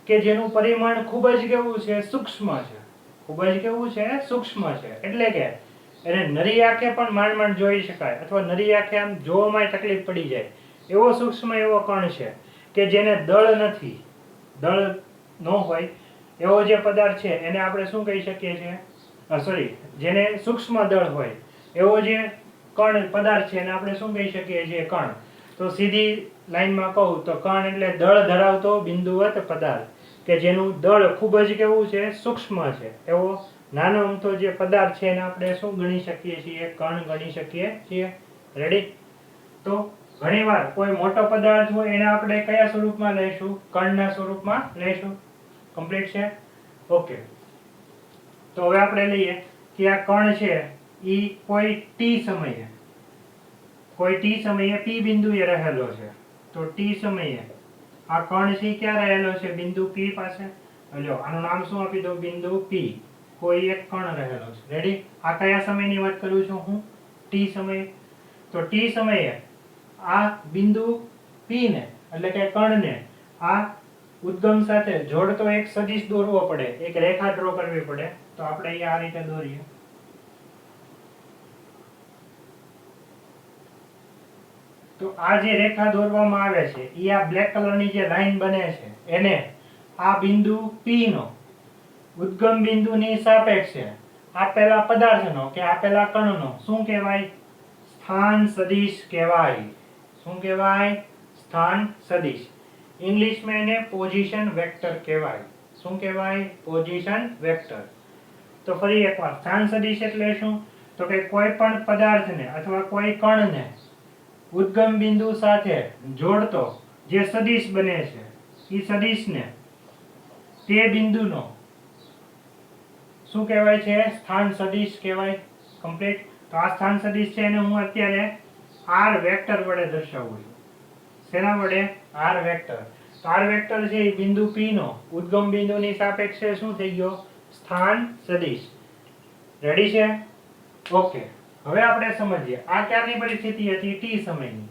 કે જેનું પરિમાણ ખૂબ જ કેવું છે? સૂક્ષ્મ છે. ખૂબ જ કેવું છે? સૂક્ષ્મ છે. એટલે કે એને નરી આંખે પણ માંડ માંડ જોઈ શકાય, અથવા નરી આંખે આમ જોવામાં તકલીફ પડી જાય એવો સૂક્ષ્મ એવો કણ છે કે જેને દળ નથી, દળ ન હોય એવો જે પદાર્થ છે એને આપણે શું કહી શકીએ છીએ? સોરી, જેને સૂક્ષ્મ દળ હોય એવો જે કણ પદાર્થ છે એને આપણે શું કહી શકીએ છીએ? કણ. તો સીધી લાઈનમાં કહું તો કણ એટલે દળ ધરાવતો બિંદુવત પદાર્થ કે જેનું દળ ખૂબ જ કેવું છે? સૂક્ષ્મ છે. એવો નાનો અમથો જે પદાર્થ છે એને આપણે શું ગણી શકીએ છીએ? કણ ગણી શકીએ છીએ. રેડી? તો ઘણીવાર કોઈ મોટો પદાર્થ હોય એને આપણે કયા સ્વરૂપમાં લઈશું? કણના સ્વરૂપમાં લઈશું. કમ્પ્લીટ છે? ઓકે. તો હવે આપણે લઈએ કે આ કણ છે ઈ કોઈ ટી સમયે P બિંદુએ રહેલો છે. તો ટી સમયે આ કણ છે ક્યાં રહેલો છે? બિંદુ P પાસે. લ્યો આનું નામ શું આપી દો? બિંદુ P. કોઈ એક કણ રહેલો છે. રેડી? આ કયા સમયની વાત કરું છું હું? ટી સમયે. તો ટી સમયે આ બિંદુ P ને એટલે કે કણને આ ઉદ્ગમ સાથે જોડતો એક સદિશ દોરવો પડે, એક રેખા ડ્રો કરવી પડે. તો આપણે અહીંયા આ રીતે દોરીએ. તો આ જે રેખા દોરવામાં આવે છે એ આ બ્લેક કલરની જે લાઈન બને છે એને આ બિંદુ P નો ઉદ્ગમ બિંદુની સાપેક્ષે આપેલા પદાર્થનો કે આપેલા કણનો શું કહેવાય? સ્થાન સદિશ કહેવાય. શું કહેવાય? સ્થાન સદિશ. ઇંગ્લિશમાં એને પોઝિશન વેક્ટર કહેવાય. શું કહેવાય? Position vector. તો ફરી એકવાર, સ્થાન સદિશ એટલે શું? તો કે કોઈ પણ પદાર્થને અથવા કોઈ કણને ઉદ્ગમ બિંદુ સાથે જોડતો જે સદિશ બને છે એ સદિશને તે બિંદુનો શું કહેવાય છે? સ્થાન સદિશ કહેવાય. કમ્પ્લીટ. તો આ સ્થાન સદિશ છે એને હું અત્યારે આર વેક્ટર વડે દર્શાવું છું. શેના વડે? R vector. તો આર વેક્ટર છે એ બિંદુ P નો ઉદ્ગમ બિંદુની સાપેક્ષે શું થઈ ગયો? સ્થાન સદિશ. રેડી છે? ઓકે. હવે આપણે સમજીએ આ ક્યારની પરિસ્થિતિ હતી? ટી સમયની.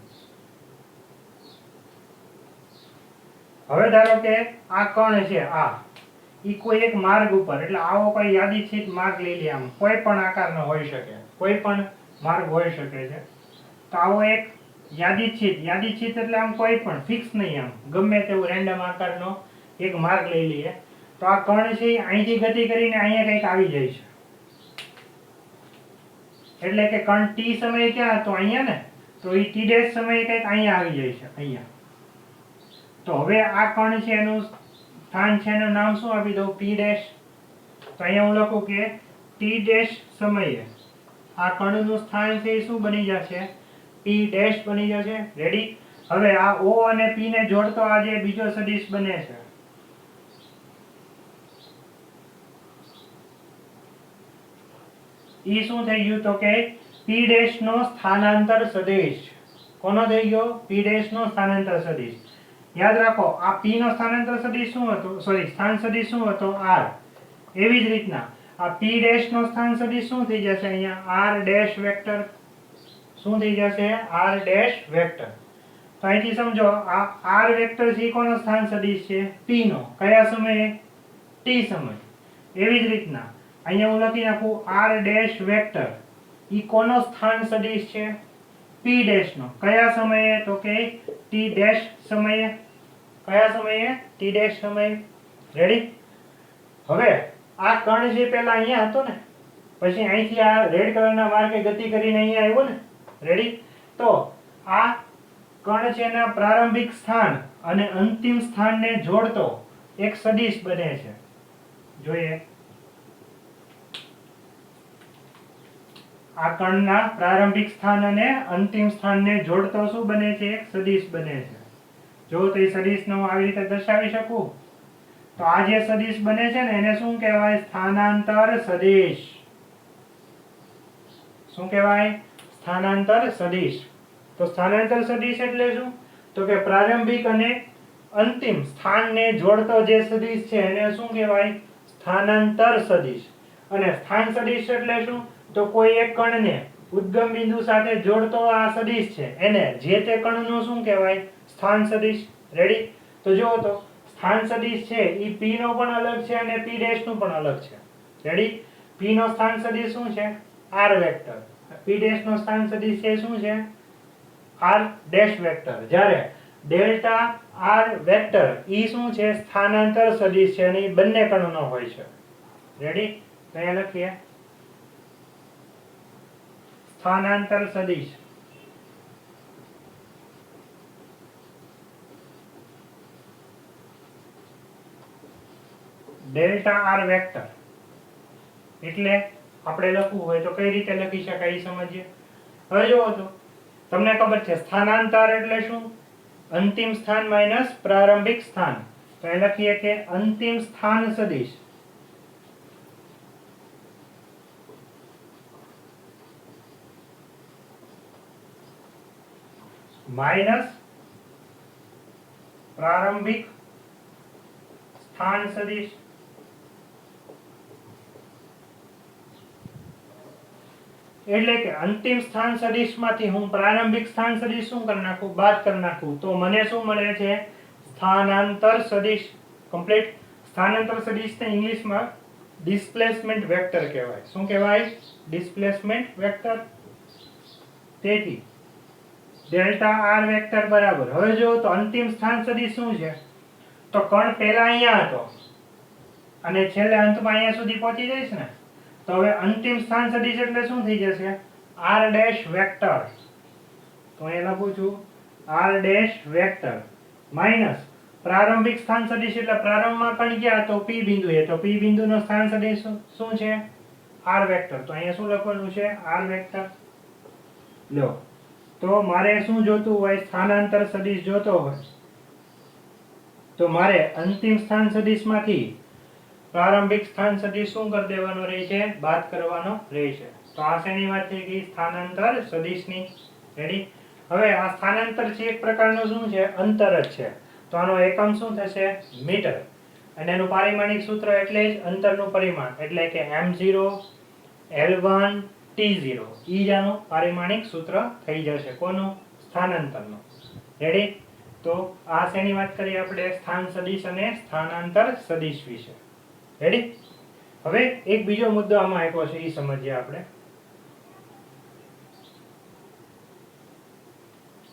હવે ધારો કે આ કણ છે આ ઈ કોઈ એક માર્ગ ઉપર, એટલે આવો કોઈ યાદીચિત માર્ગ લઈ લે. આમ કોઈ પણ આકારનો હોઈ શકે, કોઈ પણ માર્ગ હોઈ શકે છે. તો આવો એક યાદીચિત એટલે આમ કોઈ પણ ફિક્સ નહીં, આમ ગમે તેવું રેન્ડમ આકારનો એક માર્ગ લઈ લઈએ. તો આ કણ છે અહીંથી ગતિ કરીને અહીંયા કંઈક આવી જાય છે. એટલે કે કણ ટી સમયે ક્યાં હતો? અહીંયા ને. તો એ ટી ડેશ સમયે કંઈક અહીંયા આવી જાય છે, અહીંયા. તો હવે આ કણ છે એનું સ્થાન છે એનું નામ શું આપી દઉં? P dash. તો અહીંયા હું લખું કે ટી ડેશ સમયે આ કણનું સ્થાન છે એ શું બની જશે? P ડેશ બની જશે. રેડી? હવે આ O અને P ને જોડતો આ જે બીજો સદિશ બને છે ઈ શું થઈ ગયું? તો કે P ડેશ નો સ્થાનાંતર સદિશ. કોનો થઈ ગયો? p ડેશ નો સ્થાનાંતર સદિશ. યાદ રાખો આ p નો સ્થાનાંતર સદિશ શું હતો? સોરી, સ્થાન સદિશ શું હતો? r. એવી જ રીતના આ p ડેશ નો સ્થાન સદિશ શું થઈ જશે? અહીંયા r ડેશ વેક્ટર. શું થઈ જશે? r dash vector. તો અહીંથી સમજો આ r વેક્ટર છે એ કોનો સ્થાન સદિશ છે? p નો. કયા સમયે? t સમય. એવી જ રીતના અહીંયા હું લખી નાખું r ડેશ વેક્ટર ઈ કોનો સ્થાન સદિશ છે? p ડેશ નો. કયા સમયે? તો કે t ડેશ સમયે. કયા સમયે? t ડેશ સમયે. રેડી? હવે આ કણ છે પેલા અહીંયા હતો ને, પછી અહીંથી આ રેડ કલરના માર્ગે ગતિ કરીને અહીંયા આવ્યો ને. રેડી? તો આ કણ છે એના પ્રારંભિક સ્થાન અને અંતિમ સ્થાનને જોડતો એક સદિશ બને છે. જોઈએ આ કણના પ્રારંભિક સ્થાન અને અંતિમ સ્થાનને જોડતો શું બને છે? એક સદિશ બને છે. જો તો એ સદિશને હું આવી રીતે દર્શાવી શકું તો આ જે સદિશ બને છે ને એને શું કહેવાય? સ્થાનાંતર સદિશ. શું કહેવાય? સ્થાનાંતર સદિશ. તો સ્થાનાંતર સદિશ એટલે શું? તો કે પ્રારંભિક અને અંતિમ સ્થાનને જોડતો જે સદિશ છે એને શું કહેવાય? સ્થાનાંતર સદિશ. અને સ્થાન સદિશ એટલે શું? તો કોઈ એક કણને ઉદ્ગમ બિંદુ સાથે જોડતો આ સદિશ છે એને જે તે કણનું શું કહેવાય? સ્થાન સદિશ. રેડી? તો જુઓ તો સ્થાન સદિશ છે ઈ p નો પણ અલગ છે અને p ડેશ નું પણ અલગ છે. રેડી? p નો સ્થાન સદિશ શું છે? r vector. p ડેશ નો સ્થાન સદિશ છે શું છે? r dash vector. જ્યારે ડેલ્ટા r વેક્ટર ઈ શું છે? સ્થાનાંતર સદિશ છે અને ઈ બંને કણનો હોય છે. રેડી? તો એ લખીએ સ્થાનાંતર સદિશ. ડેલ્ટા r વેક્ટર એટલે આપણે લખવું હોય તો કઈ રીતે લખી શકાય એ સમજીએ. હવે જુઓ તો તમને ખબર છે સ્થાનાંતર એટલે શું? અંતિમ સ્થાન માઈનસ પ્રારંભિક સ્થાન. તો એ લખીએ કે અંતિમ સ્થાન સદિશ માઈનસ પ્રારંભિક સ્થાન સદિશ. એટલે કે અંતિમ સ્થાન સદિશ માંથી હું પ્રારંભિક સ્થાન સદિશ શું કરી નાખું? બાદ કરી નાખું તો મને શું મળે છે? સ્થાનાંતર સદિશ. કમ્પ્લીટ. સ્થાનાંતર સદિશને ઇંગ્લિશમાં ડિસ્પ્લેસમેન્ટ વેક્ટર કહેવાય. શું કહેવાય? Displacement vector. તેથી ડેલ્ટા r વેક્ટર બરાબર. હવે જો તો અંતિમ સ્થાન સદિશ શું છે? તો કણ પહેલા અહીંયા હતો અને છેલ્લે અંતમાં અહીંયા સુધી પહોંચી જઈશ ને. તો હવે અંતિમ સ્થાન સદિશ એટલે શું થઈ જશે? r dash vector. તો અહીંયા લખું છું r ડેશ વેક્ટર માઈનસ પ્રારંભિક સ્થાન સદિશ એટલે પ્રારંભમાં કણ ગયા તો p બિંદુએ. તો p બિંદુનો સ્થાન સદિશ શું છે? r vector. તો અહીંયા શું લખવાનું છે? r vector. લો તો મારે શું જોતું હોય? સ્થાનાંતર સદિશ જોતો હોય તો મારે અંતિમ સ્થાન સદિશમાંથી પ્રારંભિક સ્થાન સદિશ શું કરી દેવાનો રહે છે? બાદ કરવાનો રહેશે. તો આ શેની વાત થઈ ગઈ? સ્થાનાંતર સદિશની. રેડી? હવે આ સ્થાનાંતર છે એક પ્રકારનું શું છે? અંતર જ છે. તો આનો એકમ શું થશે? મીટર. અને એનું પારિમાણિક સૂત્ર એટલે જ અંતરનું પરિમાણ એટલે કે m0 l1 t0 ઈ જ આનું પારિમાણિક સૂત્ર થઈ જશે. કોનું? સ્થાનાંતરનું. રેડી? તો આ શેની વાત કરીએ આપણે? સ્થાન સદિશ અને સ્થાનાંતર સદિશ વિશે. રેડી? હવે એક બીજો મુદ્દો આમાં આપ્યો છે એ સમજીએ આપણે.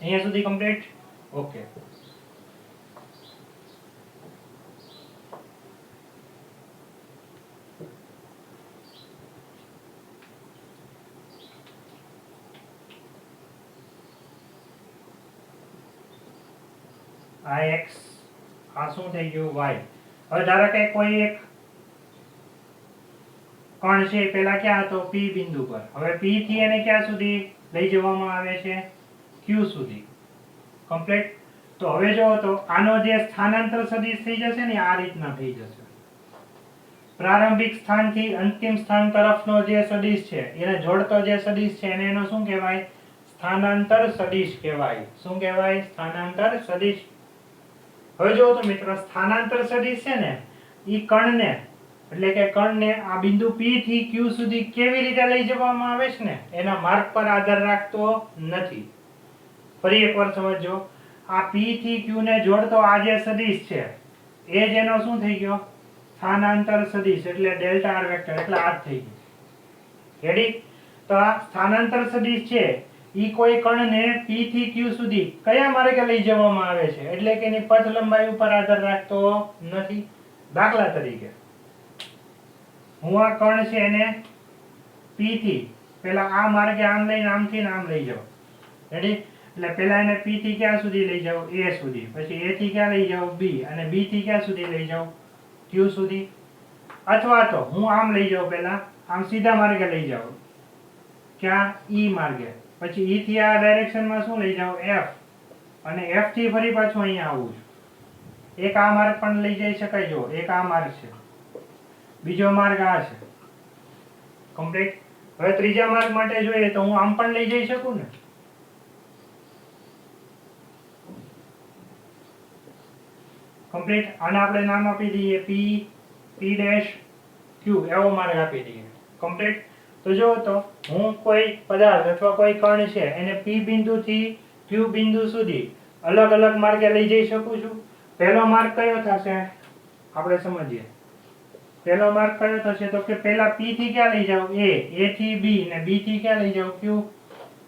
અહીંયા સુધી કમ્પ્લીટ? ઓકે. આ x આ શું થઈ ગયું? y. હવે ધારો કે કોઈ એક કણ છે પેલા ક્યાં હતો? p બિંદુ પર. હવે p થી એને ક્યાં સુધી લઈ જવામાં આવે છે? q સુધી. કમ્પ્લીટ. તો હવે જો તો આનો જે સ્થાનાંતર સદિશ થઈ જશે ને આ રીતના થઈ જશે. પ્રારંભિક સ્થાનથી અંતિમ સ્થાન તરફનો જે સદિશ છે એને જોડતો જે સદિશ છે એને એનો શું કહેવાય? સ્થાનાંતર સદિશ કહેવાય. શું કહેવાય? સ્થાનાંતર સદિશ. હવે જો તો મિત્રો સ્થાનાંતર સદિશ છે ને ઈ કણને એટલે કે કણને આ બિંદુ P થી Q સુધી કેવી રીતે લઈ જવામાં આવે છે ને એના માર્ગ પર આધાર રાખતો નથી. ફરી એકવાર સમજો, આ P થી Q ને જોડતો આ જે સદિશ છે એ જેનો શું થઈ ગયો? સ્થાનાંતર સદિશ એટલે ડેલ્ટા આર વેક્ટર એટલે આ જ થઈ ગયું. રેડી? તો આ સ્થાનાંતર સદિશ છે ઈ કોઈ કણને P થી Q સુધી કયા માર્ગે લઈ જવામાં આવે છે એટલે કે એની પથ લંબાઈ ઉપર આધાર રાખતો નથી. દાખલા તરીકે હું આ કણ છે એને P થી પેલા આ માર્ગે આમ લઈને આમથી ને આમ લઈ જાઉં. રેડી? એટલે પેલા એને P થી ક્યાં સુધી લઈ જાઉં? A સુધી. પછી A થી ક્યાં લઈ જાઉં? B. અને B થી ક્યાં સુધી લઈ જાઉં? Q સુધી. અથવા તો હું આમ લઈ જાઉં, પેલા આમ સીધા માર્ગે લઈ જાઉં. ક્યાં? E માર્ગે. પછી E થી આ ડાયરેક્શનમાં શું લઈ જાઉં? F. અને F થી ફરી પાછું અહીંયા આવું છું. એક આ માર્ગ પણ લઈ જઈ શકાય. જો એક આ માર્ગ છે, બીજો માર્ગ આ છે. કમ્પ્લીટ. હવે ત્રીજા માર્ગ માટે જોઈએ તો હું આમ પણ લઈ જઈ શકું ને. કમ્પ્લીટ. આને આપણે નામ આપી દઈએ P, P ડેશ Q એવો માર્ગ આપી દઈએ. કમ્પ્લીટ. તો જો તો હું કોઈ પદાર્થ અથવા કોઈ કણ છે એને P બિંદુ થી Q બિંદુ સુધી અલગ અલગ માર્ગે લઈ જઈ શકું છું. પહેલો માર્ગ કયો થશે આપણે સમજીએ. પહેલો માર્ગ કયો થશે તો કે પહેલા P થી ક્યાં લઈ જાવ? A થી B ને B થી ક્યાં લઈ જાવ? Q.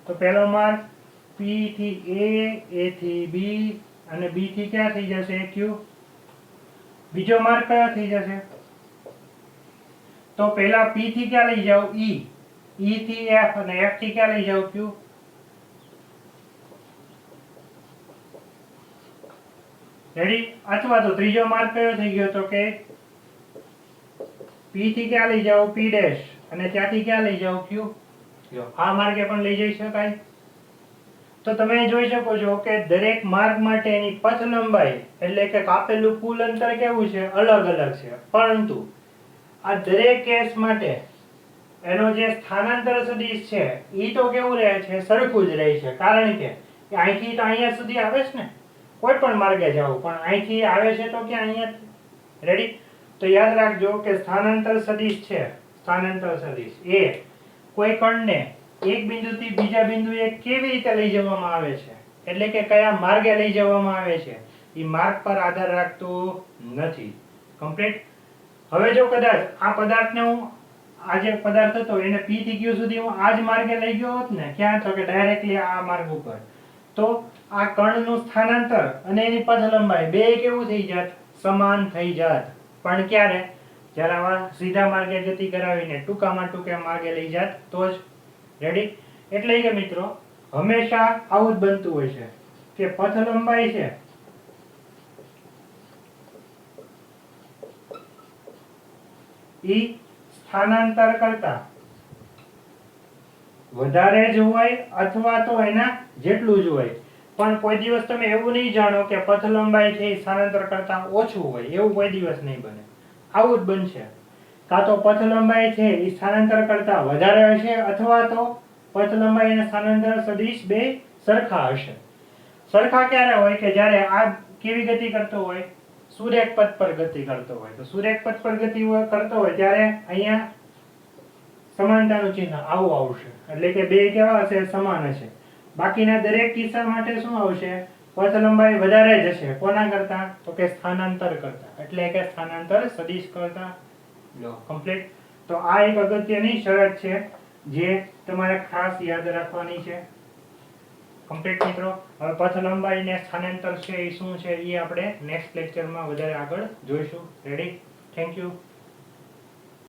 તો પહેલો માર્ગ P થી A થી B અને B થી ક્યાં થઈ જશે? Q. બીજો માર્ગ કયો થઈ જશે? તો પહેલા P થી ક્યાં લઈ જાવ? E. E થી F અને F થી ક્યાં લઈ જાવ? Q. રેડી? અથવા તો ત્રીજો માર્ગ કયો થઈ ગયો તો કે P થી ક્યાં લઈ જાવ? P ડેશ અને ત્યાંથી ક્યાં લઈ જાવ? Q. જો આ માર્ગે પણ લઈ જઈ શકાય. તો તમે જોઈ શકો છો કે દરેક માર્ગ માટેની પથ લંબાઈ એટલે કે કાપેલું કુલ અંતર કેવું છે? અલગ અલગ છે. પરંતુ આ દરેક કેસ માટે એનો જે સ્થાનાંતર સદિશ છે ઈ તો કેવું રહે છે? સરખું જ રહે છે. કારણ કે અહીંથી તો અહીંયા સુધી આવે છે ને, કોઈ પણ માર્ગે જાવ પણ અહીંથી આવે છે તો ક્યાં? અહીંયા. રેડી? તો યાદ રાખજો કે સ્થાનાંતર સદિશ છે, સ્થાનાંતર સદિશ એ કોઈ કણને એક બિંદુથી બીજા બિંદુએ કેવી રીતે લઈ જવામાં આવે છે એટલે કે કયા માર્ગે લઈ જવામાં આવે છે એ માર્ગ પર આધાર રાખતું નથી. કમ્પ્લીટ. હવે જો કદાચ આ પદાર્થને હું આ જે પદાર્થ હતો એને P થી Q સુધી હું આ જ માર્ગે લઈ ગયો હોત ને, ક્યાં? તો કે ડાયરેક્ટલી આ માર્ગ ઉપર, તો આ કણનું સ્થાનાંતર અને એની પથ લંબાઈ બે કેવું થઈ જાત? સમાન થઈ જાત. પણ ક્યારે? જ્યારે આવા સીધા માર્ગે ગતિ કરાવીને ટૂંકામાં ટૂંકા માર્ગે લઈ જાત તો જ. રેડી? એટલે કે મિત્રો હંમેશા આવું જ બનતું હોય છે કે પથ લંબાઈ છે ઈ સ્થાનાંતર કરતા વધારે જ હોય અથવા તો એના જેટલું જ હોય. પણ કોઈ દિવસ તમે એવું નહીં જાણો કે પથ લંબાઈ છે સ્થાનાંતર કરતા ઓછું હોય. એવું કોઈ દિવસ નહીં બને. આવું જ બનશે. કાં તો પથ લંબાઈ છે એ સ્થાનાંતર કરતા વધારે હશે અથવા તો પથ લંબાઈ અને સ્થાનાંતર સદિશ બે સરખા હશે. સરખા ક્યારે હોય? કે જ્યારે આ કેવી ગતિ કરતો હોય? સુરેખ પથ પર ગતિ કરતો હોય. તો સુરેખ પથ પર ગતિ કરતો હોય ત્યારે અહીંયા સમાનતાનું ચિહ્ન આવું આવશે. એટલે કે બે કેવા હશે? સમાન હશે. બાકીના દરેક કિસ્સા માટે શું આવશે? પથ લંબાઈ વધારે જ હશે. કોના કરતા? તો કે સ્થાનાંતર કરતા. એટલે કે સ્થાનાંતર સદિશ કરતા. લો કમ્પ્લીટ. તો આ એક અગત્યની શરત છે જે તમારે ખાસ યાદ રાખવાની છે. કમ્પ્લીટ મિત્રો. હવે પથ લંબાઈ ને સ્થાનાંતર છે એ શું છે એ આપણે નેક્સ્ટ લેક્ચરમાં વધારે આગળ જોઈશું. રેડી? Thank you.